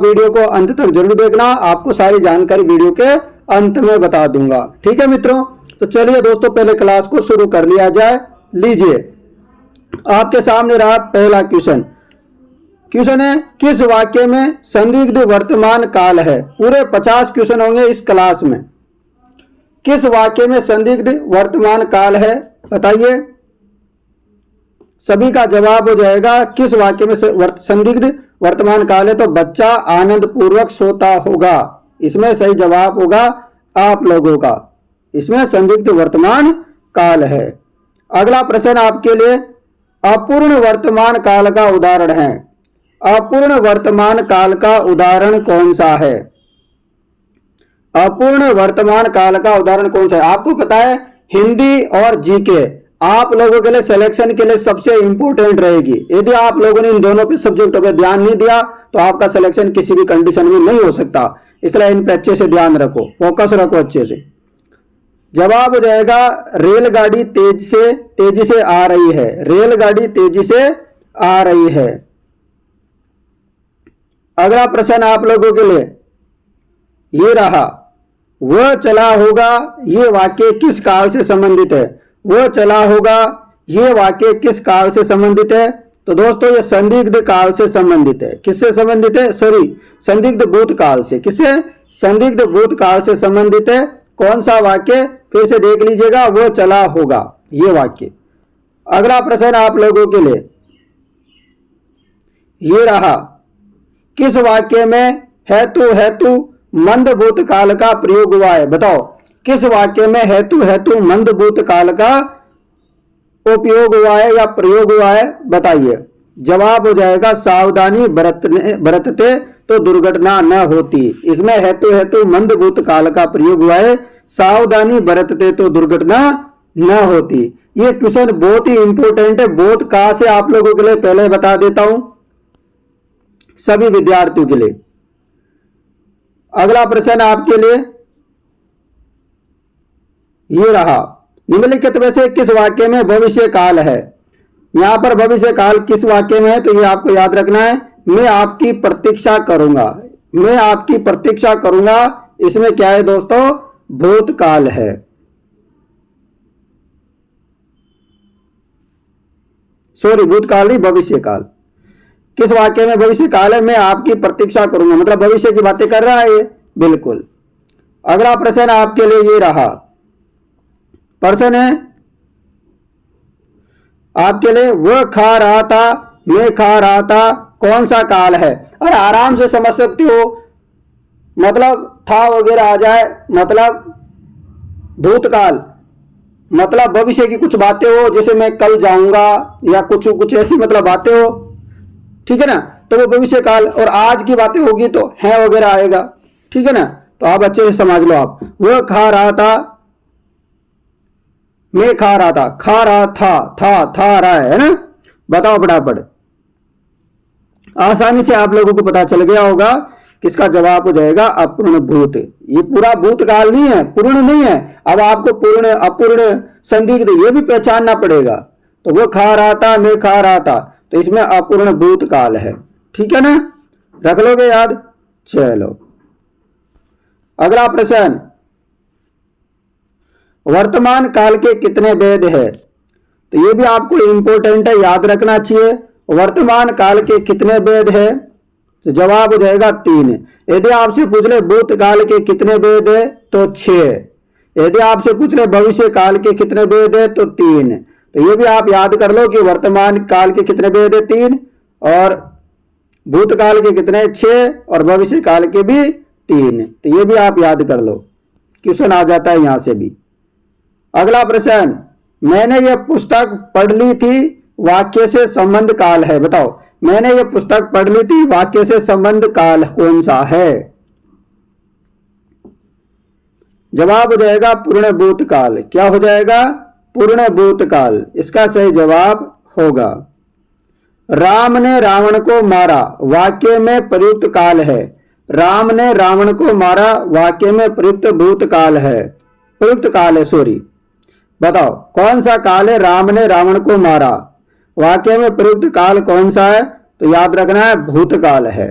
Video को अंत तक जरूर देखना, आपको सारी जानकारी वीडियो के अंत में बता दूंगा। ठीक है मित्रों, तो चलिए दोस्तों पहले क्लास को शुरू कर लिया जाए। लीजिए आपके सामने रहा पहला क्वेश्चन। क्वेश्चन है किस वाक्य में संदिग्ध वर्तमान काल है। पूरे 50 क्वेश्चन होंगे इस क्लास में। किस वाक्य में संदिग्ध वर्तमान काल है बताइए। सभी का जवाब हो जाएगा किस वाक्य में संदिग्ध वर्तमान काल है, तो बच्चा आनंद पूर्वक सोता होगा। इसमें सही जवाब होगा आप लोगों का, इसमें संदिग्ध वर्तमान काल है। अगला प्रश्न आपके लिए अपूर्ण वर्तमान काल का उदाहरण है। अपूर्ण वर्तमान काल का उदाहरण कौन सा है। अपूर्ण वर्तमान काल का उदाहरण कौन सा है। आपको पता है हिंदी और जीके आप लोगों के लिए सिलेक्शन के लिए सबसे इंपॉर्टेंट रहेगी। यदि आप लोगों ने इन दोनों पे सब्जेक्टों पे ध्यान नहीं दिया तो आपका सिलेक्शन किसी भी कंडीशन में नहीं हो सकता। इसलिए इन पे अच्छे से ध्यान रखो, फोकस रखो अच्छे से। जवाब हो जाएगा रेलगाड़ी तेजी से आ रही है। रेलगाड़ी तेजी से आ रही है। अगला प्रश्न आप लोगों के लिए ये रहा, वह चला होगा ये वाक्य किस काल से संबंधित है। वह चला होगा ये वाक्य किस काल से संबंधित है, तो दोस्तों ये संदिग्ध काल से संबंधित है। किससे संबंधित है, सॉरी संदिग्ध भूतकाल से। किससे, संदिग्ध भूतकाल से संबंधित है। कौन सा वाक्य, फिर से देख लीजिएगा, वह चला होगा ये वाक्य। अगला प्रश्न आप लोगों के लिए ये रहा, किस वाक्य में हेतु मंद भूतकाल का प्रयोग हुआ है। बताओ किस वाक्य में हेतु मंद भूतकाल का उपयोग हुआ है या प्रयोग हुआ है बताइए। जवाब हो जाएगा सावधानी बरतते तो दुर्घटना न होती। इसमें हेतु मंद भूतकाल का प्रयोग हुआ है, सावधानी बरतते तो दुर्घटना न होती। ये क्वेश्चन बहुत ही इंपॉर्टेंट है। बहुत कहां से आप लोगों के लिए पहले बता देता हूं सभी विद्यार्थियों के लिए। अगला प्रश्न आपके लिए ये रहा, निम्नलिखित में से किस वाक्य में भविष्य काल है। यहां पर भविष्य काल किस वाक्य में है, तो ये आपको याद रखना है। मैं आपकी प्रतीक्षा करूंगा, मैं आपकी प्रतीक्षा करूंगा। इसमें क्या है दोस्तों, भूतकाल है। सॉरी भूतकाल नहीं, भविष्य काल। किस वाक्य में भविष्य काल है, मैं आपकी प्रतीक्षा करूंगा, मतलब भविष्य की बातें कर रहा है ये, बिल्कुल। अगला प्रश्न आपके लिए ये रहा, प्रश्न है आपके लिए, वह खा रहा था मैं खा रहा था कौन सा काल है। और आराम से समझ सकते हो, मतलब था वगैरह आ जाए, मतलब भूतकाल, मतलब भविष्य की कुछ बातें हो, जैसे मैं कल जाऊंगा या कुछ ऐसी मतलब बातें हो, ठीक है ना, तो वो भविष्य काल। और आज की बातें होगी तो है वगैरह आएगा, ठीक है ना। तो आप अच्छे से समझ लो। आप वह खा रहा था मैं खा रहा था, खा रहा था रहा है ना। बताओ फटाफट, आसानी से आप लोगों को पता चल गया होगा किसका जवाब हो जाएगा अपूर्ण भूत। ये पूरा भूतकाल नहीं है, पूर्ण नहीं है। अब आपको पूर्ण अपूर्ण संदिग्ध ये भी पहचानना पड़ेगा। तो वो खा रहा था मैं खा रहा था, तो इसमें अपूर्ण भूतकाल है, ठीक है ना, रख लोगे याद। चलो अगला प्रश्न, वर्तमान काल के कितने भेद है। तो ये भी आपको इंपॉर्टेंट है, याद रखना चाहिए। वर्तमान काल के कितने भेद है, तो जवाब हो जाएगा 3। यदि आपसे पूछ ले भूतकाल के कितने भेद है तो 6। यदि आपसे पूछ ले भविष्य काल के कितने भेद है तो 3। तो ये भी आप याद कर लो कि वर्तमान काल के कितने भेद है 3, और भूतकाल के कितने 6, और भविष्य काल के भी 3। तो ये भी आप याद कर लो, क्वेश्चन आ जाता है यहां से भी। अगला प्रश्न, मैंने यह पुस्तक पढ़ ली थी वाक्य से संबंध काल है। बताओ मैंने यह पुस्तक पढ़ ली थी वाक्य से संबंध काल कौन सा है। जवाब हो जाएगा पूर्ण भूतकाल। क्या हो जाएगा, पूर्ण भूतकाल। इसका सही जवाब होगा राम ने रावण को मारा वाक्य में प्रयुक्त काल है। राम ने रावण को मारा वाक्य में प्रयुक्त भूतकाल है, प्रयुक्त काल है, सॉरी। बताओ कौन सा काल है, राम ने रावण को मारा वाक्य में प्रयुक्त काल कौन सा है, तो याद रखना है भूतकाल है।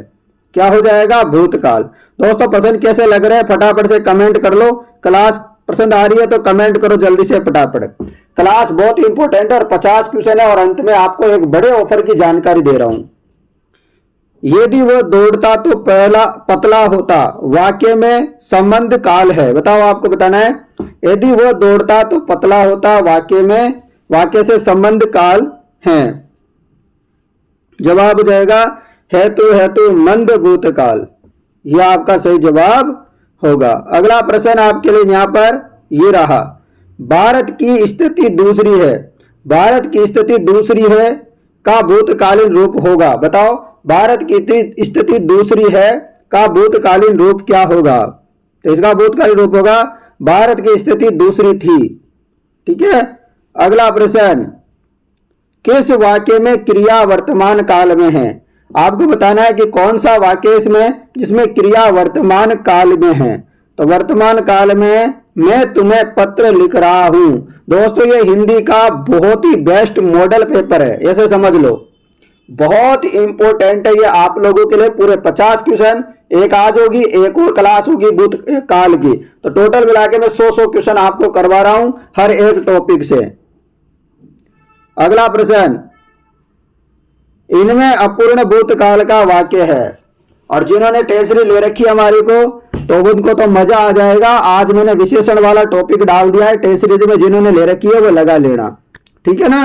क्या हो जाएगा? भूतकाल। दोस्तों पसंद कैसे लग रहे हैं फटाफट से कमेंट कर लो। क्लास पसंद आ रही है तो कमेंट करो जल्दी से फटाफट। क्लास बहुत इंपॉर्टेंट और 50 क्वेश्चन है और अंत में आपको एक बड़े ऑफर की जानकारी दे रहा हूं। यदि वह दौड़ता तो पहला पतला होता, वाक्य में संबंध काल है। बताओ, आपको बताना है। यदि वह दौड़ता तो पतला होता, वाक्य में वाक्य से संबंध काल है। जवाब हो जाएगा हेतु मंद भूतकाल। यह आपका सही जवाब होगा। अगला प्रश्न आपके लिए यहां पर ये रहा। भारत की स्थिति दूसरी है, भारत की स्थिति दूसरी है का भूतकालीन रूप होगा। बताओ, भारत की स्थिति दूसरी है का भूतकालीन रूप क्या होगा? तो इसका भूतकालीन रूप होगा भारत की स्थिति दूसरी थी। ठीक है। अगला प्रश्न, किस वाक्य में क्रिया वर्तमान काल में है? आपको बताना है कि कौन सा वाक्य इसमें जिसमें क्रिया वर्तमान काल में है। तो वर्तमान काल में मैं तुम्हें पत्र लिख रहा हूं। दोस्तों ये हिंदी का बहुत ही बेस्ट मॉडल पेपर है, ऐसे समझ लो। बहुत इंपॉर्टेंट है ये आप लोगों के लिए। पूरे 50 क्वेश्चन, एक आज होगी, एक और क्लास होगी भूतकाल की, तो टोटल मिला के मैं 100 क्वेश्चन आपको करवा रहा हूं हर एक टॉपिक से। अगला प्रश्न, इनमें अपूर्ण भूतकाल का वाक्य है। और जिन्होंने टेस्टरी ले रखी है हमारी को, तो उनको तो मजा आ जाएगा। आज मैंने विशेषण वाला टॉपिक डाल दिया है टेस्टरी में, जिन्होंने ले रखी है वो लगा लेना। ठीक है ना।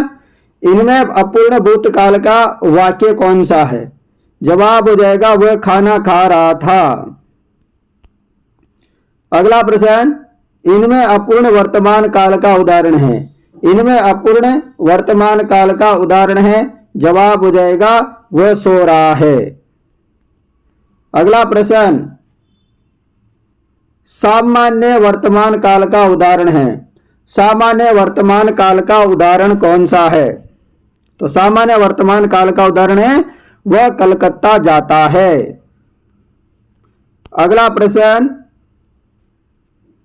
इनमें अपूर्ण भूतकाल का वाक्य कौन सा है? जवाब हो जाएगा वह खाना खा रहा था। अगला प्रश्न, इनमें अपूर्ण वर्तमान काल का उदाहरण है। इनमें अपूर्ण वर्तमान काल का उदाहरण है। जवाब हो जाएगा वह सो रहा है। अगला प्रश्न, सामान्य वर्तमान काल का उदाहरण है। सामान्य वर्तमान काल का उदाहरण कौन सा है? तो सामान्य वर्तमान काल का उदाहरण है वह कलकत्ता जाता है। अगला प्रश्न,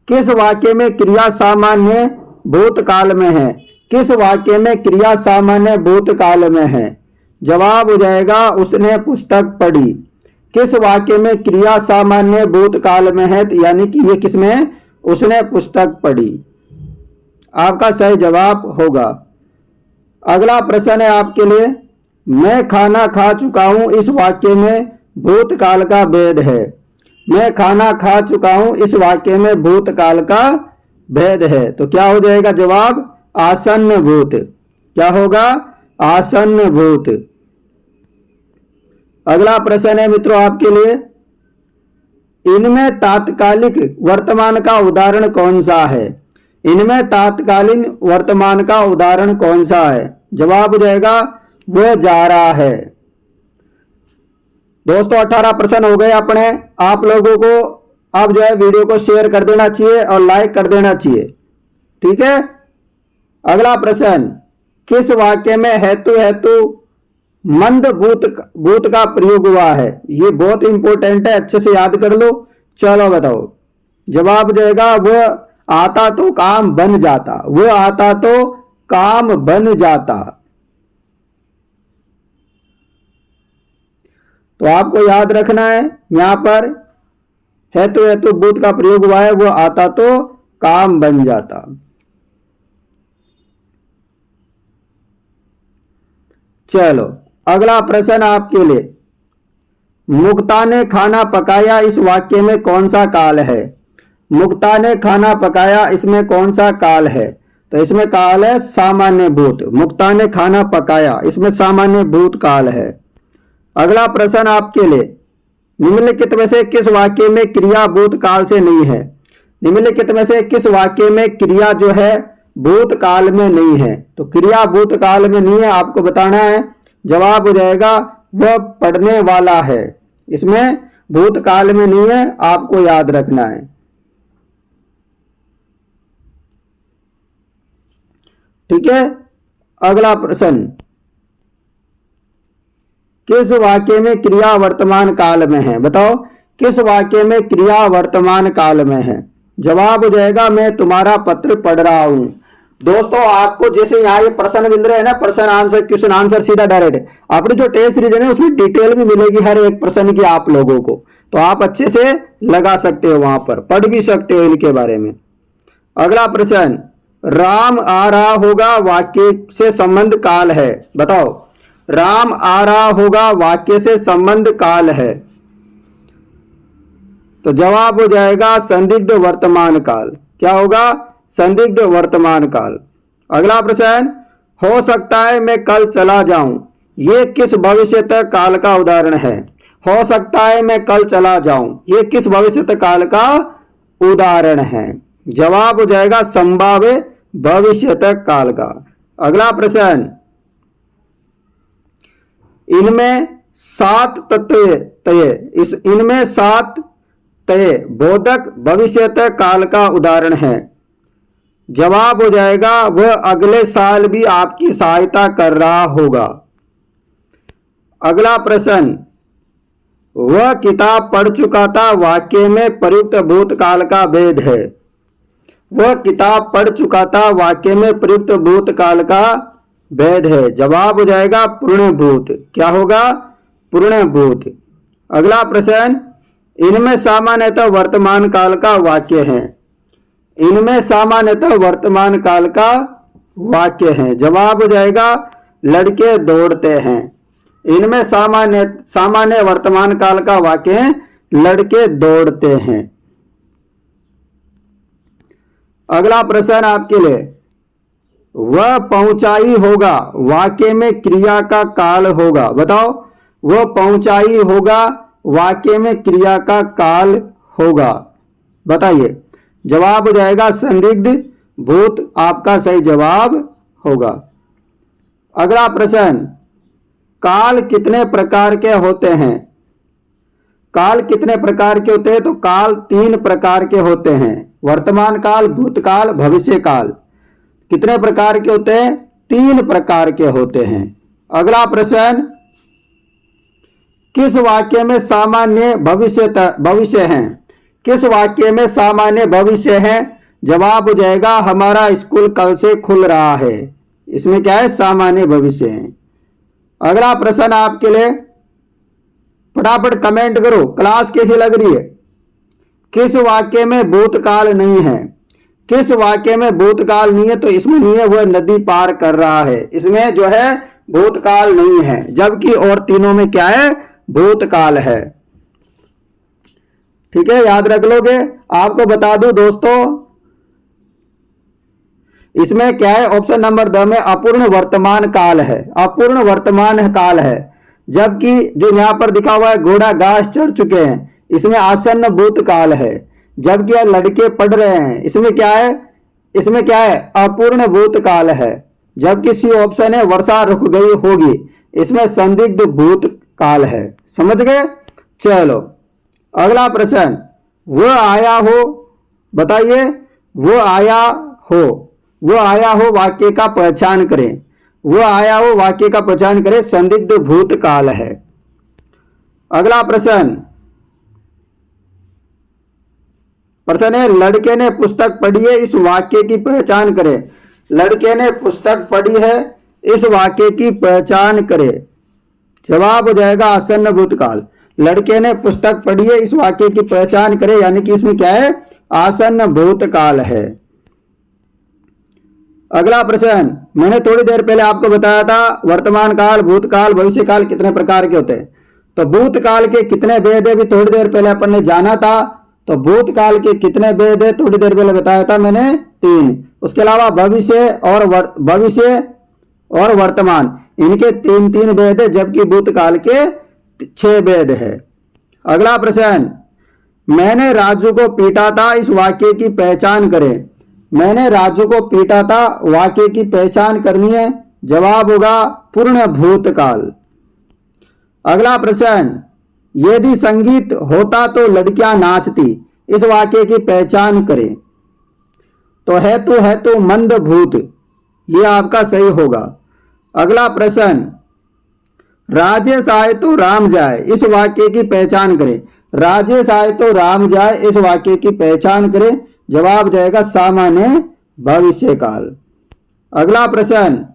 किस वाक्य में क्रिया सामान्य भूतकाल में है? किस वाक्य में क्रिया सामान्य भूतकाल में है? जवाब हो जाएगा उसने पुस्तक पढ़ी। किस वाक्य में क्रिया सामान्य भूतकाल में है? यानी कि ये किसमें? उसने पुस्तक पढ़ी। आपका सही जवाब होगा। अगला प्रश्न है आपके लिए, मैं खाना खा चुका हूं, इस वाक्य में भूतकाल का भेद है। मैं खाना खा चुका हूं, इस वाक्य में भूतकाल का भेद है। तो क्या हो जाएगा जवाब? आसन्न भूत। क्या होगा? आसन्न भूत। अगला प्रश्न है मित्रों आपके लिए, इनमें तात्कालिक वर्तमान का उदाहरण कौन सा है? इनमें तात्कालीन वर्तमान का उदाहरण कौन सा है? जवाब हो जाएगा वह जा रहा है। दोस्तों 18 प्रश्न हो गए अपने। आप लोगों को अब जो है वीडियो को शेयर कर देना चाहिए और लाइक कर देना चाहिए। ठीक है। अगला प्रश्न, किस वाक्य में हेतु मंद भूत का प्रयोग हुआ है? ये बहुत इंपॉर्टेंट है, अच्छे से याद कर लो। चलो बताओ। जवाब हो जाएगा वह आता तो काम बन जाता। वह आता तो काम बन जाता। तो आपको याद रखना है यहां पर हेतु भूत का प्रयोग हुआ है, वह आता तो काम बन जाता। चलो अगला प्रश्न आपके लिए, मुक्ता ने खाना पकाया, इस वाक्य में कौन सा काल है? मुक्ता ने खाना पकाया, इसमें कौन सा काल है? तो इसमें काल है सामान्य भूत। मुक्ता ने खाना पकाया, इसमें सामान्य भूत काल है। अगला प्रश्न आपके लिए, निम्नलिखित में से किस वाक्य में क्रिया भूतकाल से नहीं है? निम्नलिखित में से किस वाक्य में क्रिया जो है भूतकाल में नहीं है? तो क्रिया भूतकाल में नहीं है, आपको बताना है। जवाब हो जाएगा वह पढ़ने वाला है। इसमें भूतकाल में नहीं है, आपको याद रखना है। ठीक है। अगला प्रश्न, किस वाक्य में क्रिया वर्तमान काल में है? बताओ, किस वाक्य में क्रिया वर्तमान काल में है? जवाब हो जाएगा मैं तुम्हारा पत्र पढ़ रहा हूं। दोस्तों आपको जैसे यहाँ ये प्रश्न मिल रहे हैं ना, प्रश्न आंसर, क्वेश्चन आंसर सीधा डायरेक्ट, अपनी जो टेस्ट सीरीज है उसमें डिटेल भी मिलेगी हर एक प्रश्न की आप लोगों को, तो आप अच्छे से लगा सकते हो, वहां पर पढ़ भी सकते हो इनके बारे में। अगला प्रश्न, राम आ रहा होगा वाक्य से संबंध काल है, बताओ। राम आ रहा होगा वाक्य से संबंध काल है, तो जवाब हो जाएगा संदिग्ध वर्तमान काल। क्या होगा? संदिग्ध वर्तमान काल। अगला प्रश्न, हो सकता है मैं कल चला जाऊं, ये किस भविष्यत काल का उदाहरण है? हो सकता है मैं कल चला जाऊं, ये किस भविष्यत काल का उदाहरण है? जवाब हो जाएगा संभाव्य भविष्यत काल का। अगला प्रश्न, इनमें 7 तत्व तय, इनमें 7 तय बोधक भविष्यत काल का उदाहरण है। जवाब हो जाएगा वह अगले साल भी आपकी सहायता कर रहा होगा। अगला प्रश्न, वह किताब पढ़ चुका था वाक्य में प्रयुक्त भूतकाल का भेद है। वह किताब पढ़ चुका था वाक्य में प्रयुक्त भूतकाल का भेद है। जवाब हो जाएगा पूर्णभूत। क्या होगा? पूर्णभूत। अगला प्रश्न, इनमें सामान्यतः वर्तमान काल का वाक्य है। इनमें सामान्यतः वर्तमान काल का वाक्य है। जवाब हो जाएगा लड़के दौड़ते हैं। इनमें सामान्य वर्तमान काल का वाक्य है, लड़के दौड़ते हैं। अगला प्रश्न आपके लिए, वह पहुंचाई होगा वाक्य में क्रिया का काल होगा, बताओ। वह पहुंचाई होगा वाक्य में क्रिया का काल होगा, बताइए। जवाब हो जाएगा संदिग्ध भूत, आपका सही जवाब होगा। अगला प्रश्न, काल कितने प्रकार के होते हैं? काल कितने प्रकार के होते हैं? तो काल 3 प्रकार के होते हैं, वर्तमान काल, भूतकाल, भविष्य काल। कितने प्रकार के होते हैं? 3 प्रकार के होते हैं। अगला प्रश्न, किस वाक्य में सामान्य भविष्य है? किस वाक्य में सामान्य भविष्य है? जवाब हो जाएगा हमारा स्कूल कल से खुल रहा है। इसमें क्या है? सामान्य भविष्य है। अगला प्रश्न आपके लिए, फटाफट कमेंट करो क्लास कैसी लग रही है। किस वाक्य में भूतकाल नहीं है? किस वाक्य में भूतकाल नहीं है? तो इसमें नहीं है, वह नदी पार कर रहा है, इसमें जो है भूतकाल नहीं है। जबकि और तीनों में क्या है? भूतकाल है। ठीक है, याद रख लोगे। आपको बता दूं दोस्तों, इसमें क्या है? ऑप्शन नंबर 2 में अपूर्ण वर्तमान काल है, अपूर्ण वर्तमान काल है। जबकि जो यहां पर दिखा हुआ है घोड़ा घास चढ़ चुके हैं, इसमें आसन्न भूतकाल है। जबकि यह लड़के पढ़ रहे हैं, इसमें क्या है? इसमें क्या है? अपूर्ण भूतकाल है। जबकि सी ऑप्शन है वर्षा रुक गई होगी, इसमें संदिग्ध भूतकाल है। समझ गए? चलो अगला प्रश्न, वह आया हो, बताइए। वो आया हो, वो आया हो वाक्य का पहचान करें। वो आया हो वाक्य का पहचान करें, संदिग्ध भूतकाल है। अगला प्रश्न है, लड़के ने पुस्तक पढ़ी है, इस वाक्य की पहचान करें। लड़के ने पुस्तक पढ़ी है, इस वाक्य की पहचान करें। जवाब हो जाएगा आसन्न भूतकाल। लड़के ने पुस्तक पढ़ी है, इस वाक्य की पहचान करें, यानी कि इसमें क्या है? आसन्न भूतकाल है। अगला प्रश्न, मैंने थोड़ी देर पहले आपको बताया था वर्तमान काल, भूतकाल, भविष्य काल कितने प्रकार के होते हैं। तो भूतकाल के कितने भेद है भी थोड़ी देर पहले अपन ने जाना था। तो भूतकाल के कितने भेद है थोड़ी देर पहले बताया था मैंने, 3। उसके अलावा भविष्य और वर्तमान, इनके 3 भेद है, जबकि भूतकाल के 6 भेद है। अगला प्रश्न, मैंने राजू को पीटा था, इस वाक्य की पहचान करें। मैंने राजू को पीटा था, वाक्य की पहचान करनी है। जवाब होगा पूर्ण भूतकाल। अगला प्रश्न, यदि संगीत होता तो लड़कियां नाचती, इस वाक्य की पहचान करें। तो है तो मंद भूत, ये आपका सही होगा। अगला प्रश्न, राजेश आए तो राम जाए, इस वाक्य की पहचान करें। राजेश आए तो राम जाए, इस वाक्य की पहचान करें। जवाब जाएगा सामान्य भविष्य काल। अगला प्रश्न,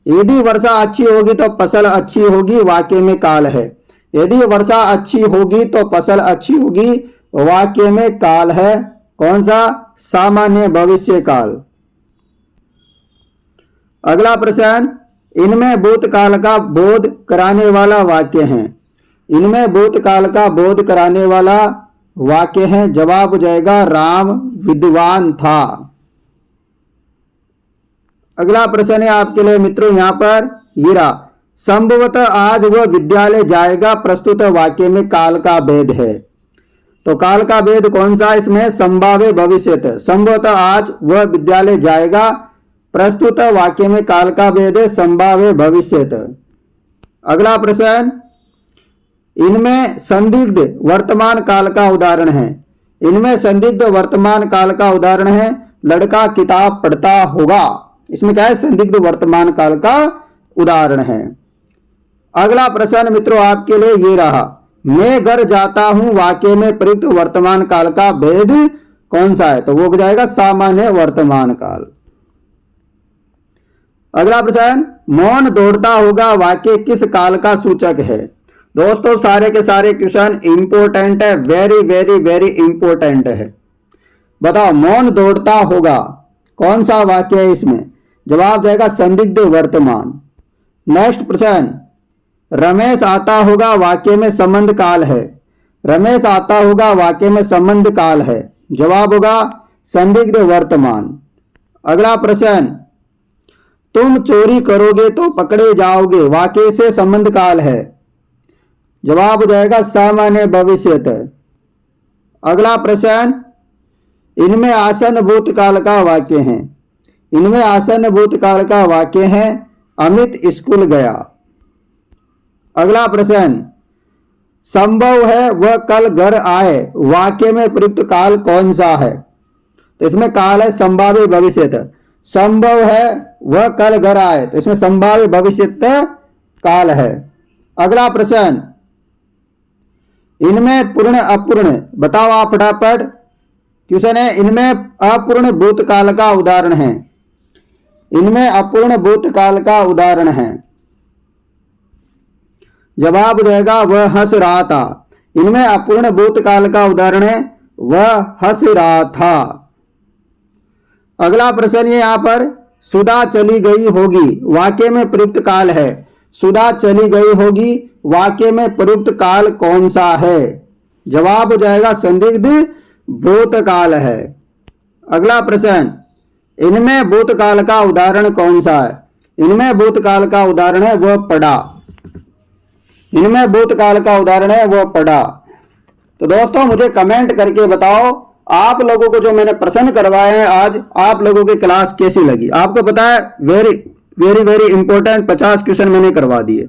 यदि वर्षा अच्छी होगी तो फसल अच्छी होगी, वाक्य में काल है। यदि वर्षा अच्छी होगी तो फसल अच्छी होगी, वाक्य में काल है। कौन सा? सामान्य भविष्य काल। अगला प्रश्न, इनमें भूतकाल का बोध कराने वाला वाक्य है। इनमें भूतकाल का बोध कराने वाला वाक्य है। जवाब हो जाएगा राम विद्वान था। अगला प्रश्न है आपके लिए मित्रों यहां पर हीरा, संभवतः आज वह विद्यालय जाएगा, प्रस्तुत वाक्य में काल का भेद है। तो काल का भेद कौन सा? इसमें संभाव्य भविष्य। संभवतः आज वह विद्यालय जाएगा, प्रस्तुत वाक्य में काल का भेद है, संभाव्य भविष्य। अगला प्रश्न, इनमें संदिग्ध वर्तमान काल का उदाहरण है। इनमें संदिग्ध वर्तमान काल का उदाहरण है, लड़का किताब पढ़ता होगा। इसमें क्या है? संदिग्ध वर्तमान काल का उदाहरण है। अगला प्रश्न मित्रों आपके लिए ये रहा, मैं घर जाता हूं, वाक्य में प्रयुक्त वर्तमान काल का भेद कौन सा है? तो वो हो जाएगा सामान्य वर्तमान काल। अगला प्रश्न, मोहन दौड़ता होगा, वाक्य किस काल का सूचक है? दोस्तों सारे के सारे क्वेश्चन इंपोर्टेंट है, वेरी वेरी वेरी इंपोर्टेंट है। बताओ, मोहन दौड़ता होगा, कौन सा वाक्य है इसमें? जवाब जाएगा संदिग्ध वर्तमान। नेक्स्ट प्रश्न, रमेश आता होगा, वाक्य में संबंध काल है। रमेश आता होगा, वाक्य में संबंध काल है। जवाब होगा संदिग्ध वर्तमान। अगला प्रश्न, तुम चोरी करोगे तो पकड़े जाओगे, वाक्य से संबंध काल है। जवाब हो जाएगा सामान्य भविष्यत। अगला प्रश्न, इनमें आसन भूतकाल का वाक्य है। इनमें आसन भूतकाल का वाक्य है, अमित स्कूल गया। अगला प्रश्न, संभव है वह कल घर आए, वाक्य में प्रयुक्त काल कौन सा है? तो इसमें काल है संभाव्य भविष्यत। संभव है वह कल घर आए, तो इसमें संभाव्य भविष्यत काल है। अगला प्रश्न, इनमें पूर्ण अपूर्ण बताओ आप फटाफट। क्वेश्चन है, इनमें अपूर्ण भूतकाल का उदाहरण है। इनमें अपूर्ण भूतकाल का उदाहरण है। जवाब हो जाएगा वह हंस रहा था। इनमें अपूर्ण भूतकाल का उदाहरण है, वह हंस रहा था। अगला प्रश्न ये यहां पर, सुधा चली गई होगी, वाक्य में प्रयुक्त काल है। सुधा चली गई होगी, वाक्य में प्रयुक्त काल कौन सा है? जवाब हो जाएगा संदिग्ध भूतकाल है। अगला प्रश्न, इनमें भूतकाल का उदाहरण कौन सा है? इनमें भूतकाल का उदाहरण है वह पढ़ा। इनमें भूतकाल का उदाहरण है वह पढ़ा। तो दोस्तों मुझे कमेंट करके बताओ, आप लोगों को जो मैंने प्रश्न करवाए हैं आज, आप लोगों की क्लास कैसी लगी? आपको पता है very very very important 50 question मैंने करवा दिए।